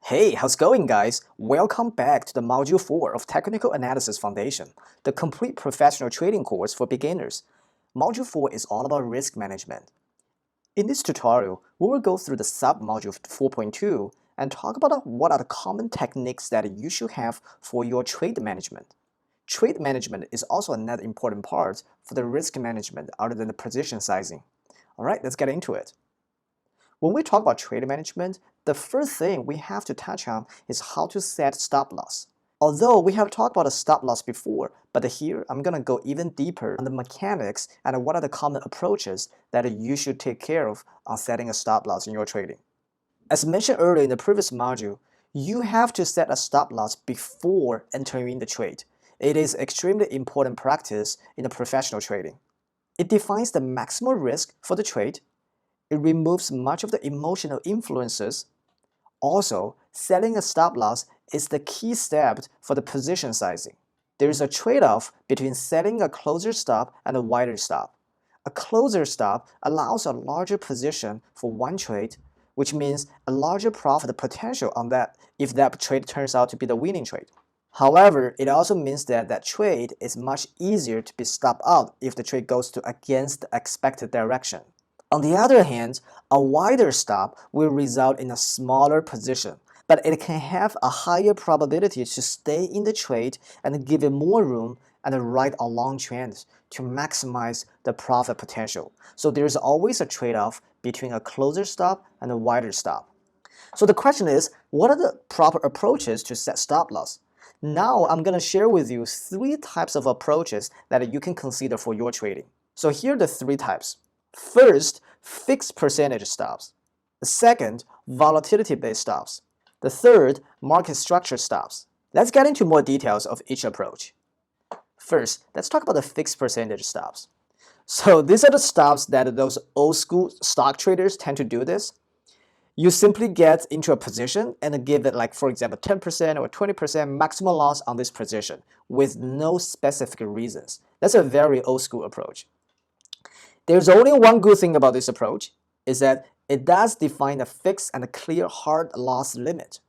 Hey, how's it going, guys? Welcome back to the Module 4 of Technical Analysis Foundation, the complete professional trading course for beginners. Module 4 is all about risk management. In this tutorial, we will go through the sub-module 4.2 and talk about what are the common techniques that you should have for your trade management. Trade management is also another important part for the risk management other than the position sizing. Alright, let's get into it. When we talk about trade management, the first thing we have to touch on is how to set stop loss. Although we have talked about a stop loss before, but here I'm going to go even deeper on the mechanics and what are the common approaches that you should take care of on setting a stop loss in your trading. As mentioned earlier in the previous module, you have to set a stop loss before entering the trade. It is extremely important practice in the professional trading. It defines the maximum risk for the trade. It removes much of the emotional influences. Also, setting a stop loss is the key step for the position sizing. There is a trade-off between setting a closer stop and a wider stop. A closer stop allows a larger position for one trade, which means a larger profit potential on that if that trade turns out to be the winning trade. However, it also means that that trade is much easier to be stopped out if the trade goes against the expected direction. On the other hand, a wider stop will result in a smaller position, but it can have a higher probability to stay in the trade and give it more room and ride a long trend to maximize the profit potential. So there's always a trade-off between a closer stop and a wider stop. So the question is, what are the proper approaches to set stop loss? Now I'm going to share with you 3 types of approaches that you can consider for your trading. So here are the 3 types. First, fixed percentage stops. The second, volatility-based stops. The third, market structure stops. Let's get into more details of each approach. First, let's talk about the fixed percentage stops. So these are the stops that those old school stock traders tend to do this. You simply get into a position and give it, like, for example, 10% or 20% maximum loss on this position with no specific reasons. That's a very old school approach. There's only one good thing about this approach, is that it does define a fixed and a clear hard loss limit.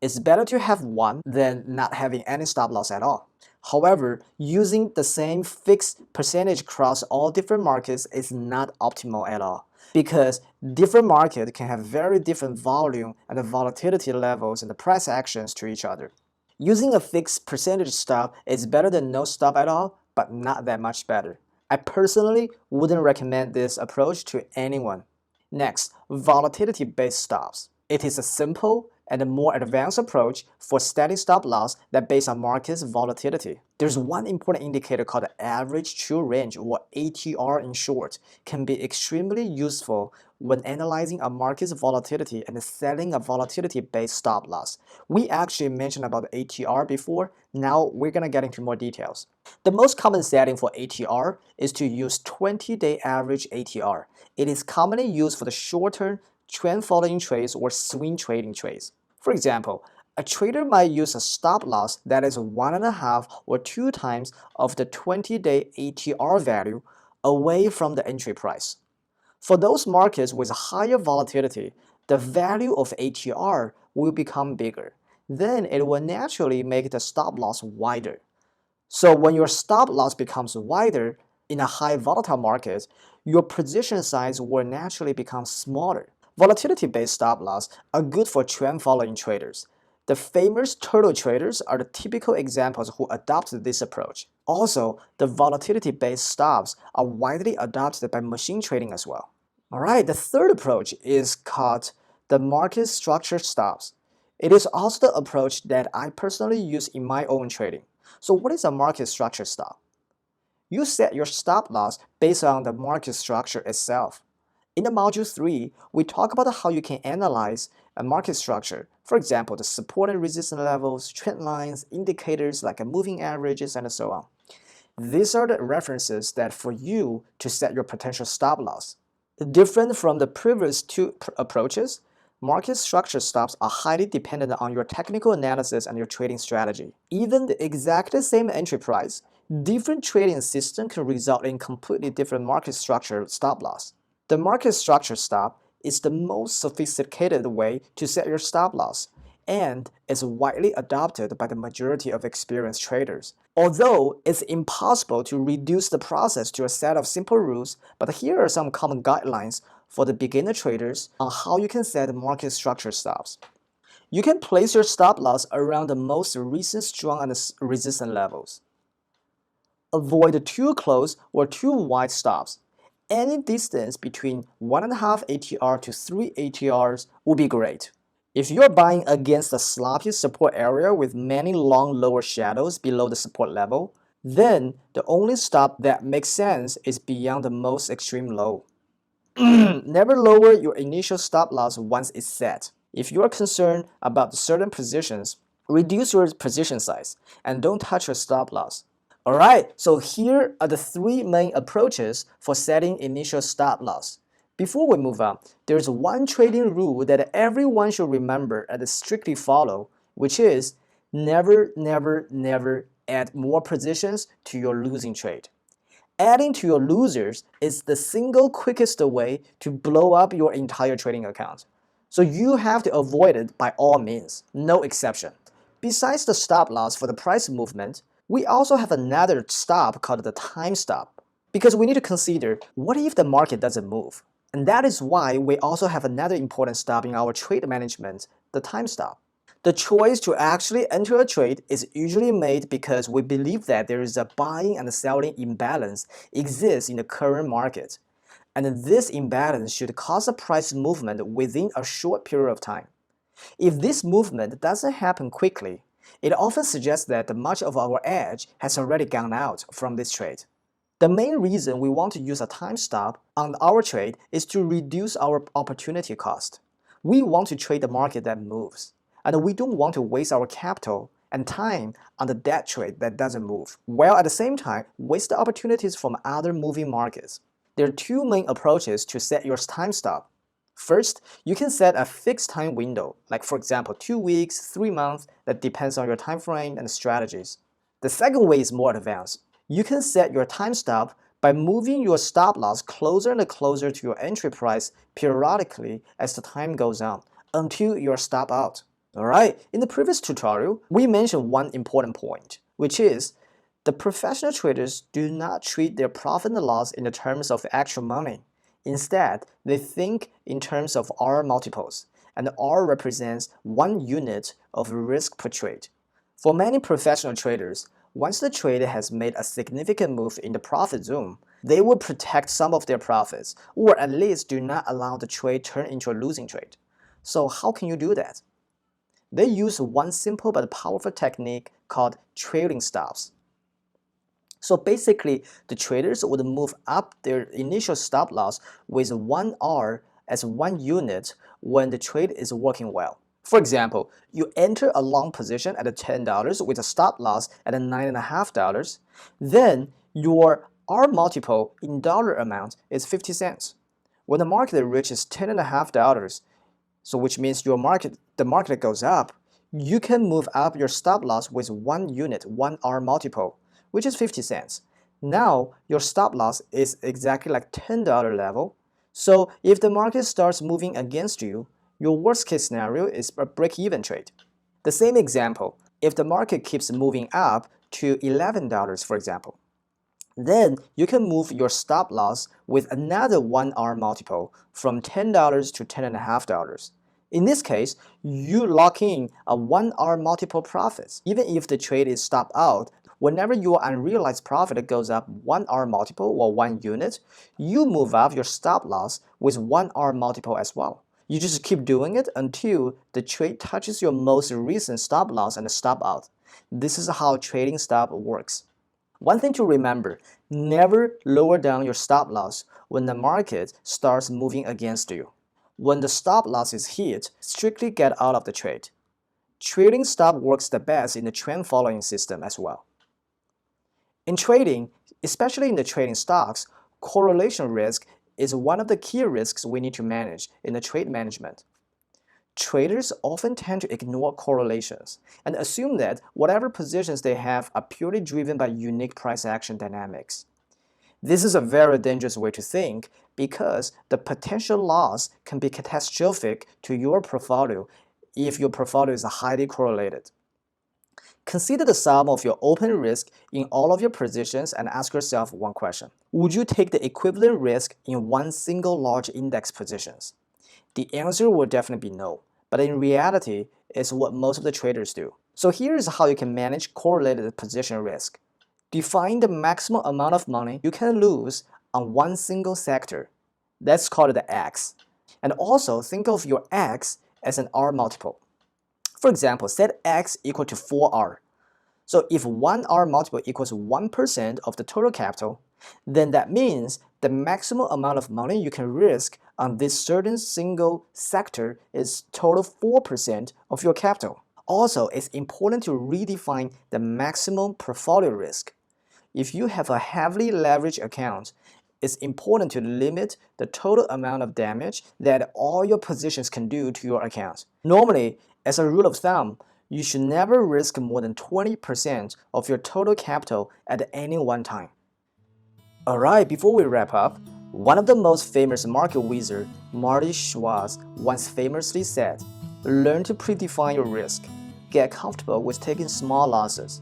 It's better to have one than not having any stop loss at all. However, using the same fixed percentage across all different markets is not optimal at all, because different markets can have very different volume and the volatility levels and the price actions to each other. Using a fixed percentage stop is better than no stop at all, but not that much better. I personally wouldn't recommend this approach to anyone. Next, volatility-based stops. It is a simple and a more advanced approach for setting stop loss that based on market's volatility. There's one important indicator called the average true range, or ATR in short, can be extremely useful when analyzing a market's volatility and setting a volatility-based stop loss. We actually mentioned about the ATR before. Now we're going to get into more details. The most common setting for ATR is to use 20-day average ATR. It is commonly used for the short-term trend following trades or swing trading trades. For example, a trader might use a stop loss that is 1.5 or 2 times of the 20-day ATR value away from the entry price. For those markets with higher volatility, the value of ATR will become bigger. Then it will naturally make the stop loss wider. So when your stop loss becomes wider in a high volatile market, your position size will naturally become smaller. Volatility-based stop loss are good for trend-following traders. The famous turtle traders are the typical examples who adopted this approach. Also, the volatility-based stops are widely adopted by machine trading as well. Alright, the third approach is called the market structure stops. It is also the approach that I personally use in my own trading. So what is a market structure stop? You set your stop loss based on the market structure itself. In the Module 3, we talk about how you can analyze a market structure. For example, the support and resistance levels, trend lines, indicators like moving averages, and so on. These are the references that for you to set your potential stop loss. Different from the previous 2 approaches, market structure stops are highly dependent on your technical analysis and your trading strategy. Even the exactly same entry price, different trading system can result in completely different market structure stop loss. The market structure stop is the most sophisticated way to set your stop loss. and is widely adopted by the majority of experienced traders. Although it's impossible to reduce the process to a set of simple rules, but here are some common guidelines for the beginner traders on how you can set market structure stops. You can place your stop loss around the most recent strong and resistant levels. Avoid too close or too wide stops. Any distance between 1.5 ATR to 3 ATRs would be great. If you're buying against a sloppy support area with many long lower shadows below the support level, then the only stop that makes sense is beyond the most extreme low. Never lower your initial stop loss once it's set. If you are concerned about certain positions, reduce your position size and don't touch your stop loss. Alright, so here are the three main approaches for setting initial stop loss. Before we move on, there's one trading rule that everyone should remember and strictly follow, which is never, never, never add more positions to your losing trade. Adding to your losers is the single quickest way to blow up your entire trading account. So you have to avoid it by all means, no exception. Besides the stop loss for the price movement, we also have another stop called the time stop. Because we need to consider, what if the market doesn't move? And that is why we also have another important stop in our trade management, the time stop. The choice to actually enter a trade is usually made because we believe that there is a buying and selling imbalance exists in the current market, and this imbalance should cause a price movement within a short period of time. If this movement doesn't happen quickly, it often suggests that much of our edge has already gone out from this trade. The main reason we want to use a time stop on our trade is to reduce our opportunity cost. We want to trade the market that moves, and we don't want to waste our capital and time on the dead trade that doesn't move, while at the same time waste the opportunities from other moving markets. There are two main approaches to set your time stop. First, you can set a fixed time window, like for example 2 weeks, 3 months, that depends on your time frame and strategies. The second way is more advanced. You can set your time stop by moving your stop loss closer and closer to your entry price periodically as the time goes on, until you're stop out. Alright, in the previous tutorial, we mentioned one important point, which is the professional traders do not treat their profit and loss in the terms of actual money. Instead, they think in terms of R multiples, and R represents 1 unit of risk per trade. For many professional traders, once the trader has made a significant move in the profit zone, they will protect some of their profits, or at least do not allow the trade turn into a losing trade. So how can you do that? They use one simple but powerful technique called trailing stops. So basically, the traders would move up their initial stop loss with 1 R as 1 unit when the trade is working well. For example, you enter a long position at $10 with a stop loss at $9.50, then your R multiple in dollar amount is 50 cents. When the market reaches $10.50, so which means the market goes up, you can move up your stop loss with 1 unit, 1 R multiple, which is 50 cents. Now your stop loss is exactly like $10 level. So if the market starts moving against you, your worst case scenario is a break-even trade. The same example, if the market keeps moving up to $11 for example, then you can move your stop loss with another 1 R multiple from $10 to $10.50. In this case, you lock in a 1 R multiple profits. Even if the trade is stopped out, whenever your unrealized profit goes up 1 R multiple or 1 unit, you move up your stop loss with 1 R multiple as well. You just keep doing it until the trade touches your most recent stop loss and stop out. This is how trading stop works. One thing to remember, never lower down your stop loss when the market starts moving against you. When the stop loss is hit, strictly get out of the trade. Trading stop works the best in the trend following system as well. In trading, especially in the trading stocks, correlation risk is one of the key risks we need to manage in the trade management. Traders often tend to ignore correlations and assume that whatever positions they have are purely driven by unique price action dynamics. This is a very dangerous way to think because the potential loss can be catastrophic to your portfolio if your portfolio is highly correlated. Consider the sum of your open risk in all of your positions and ask yourself one question. Would you take the equivalent risk in one single large index positions? The answer will definitely be no, but in reality, it's what most of the traders do. So here is how you can manage correlated position risk. Define the maximum amount of money you can lose on one single sector. Let's call it the X. And also think of your X as an R multiple. For example, set X equal to 4R. So if 1R multiple equals 1% of the total capital, then that means the maximum amount of money you can risk on this certain single sector is total 4% of your capital. Also, it's important to redefine the maximum portfolio risk. If you have a heavily leveraged account, it's important to limit the total amount of damage that all your positions can do to your account. Normally, as a rule of thumb, you should never risk more than 20% of your total capital at any one time. Alright, before we wrap up, one of the most famous market wizards, Marty Schwartz, once famously said, "Learn to predefine your risk. Get comfortable with taking small losses.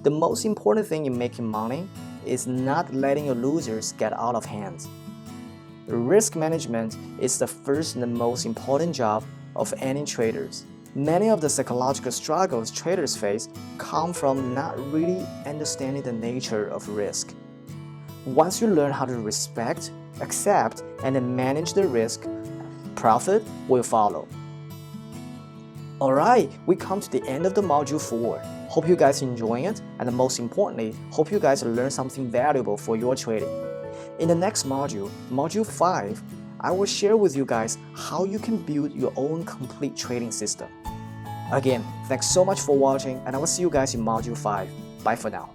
The most important thing in making money is not letting your losers get out of hand." Risk management is the first and the most important job of any traders. Many of the psychological struggles traders face come from not really understanding the nature of risk. Once you learn how to respect, accept, and then manage the risk, profit will follow. Alright, we come to the end of the Module 4. Hope you guys enjoy it, and most importantly, hope you guys learn something valuable for your trading. In the next module, Module 5, I will share with you guys how you can build your own complete trading system. Again, thanks so much for watching, and I will see you guys in Module 5. Bye for now.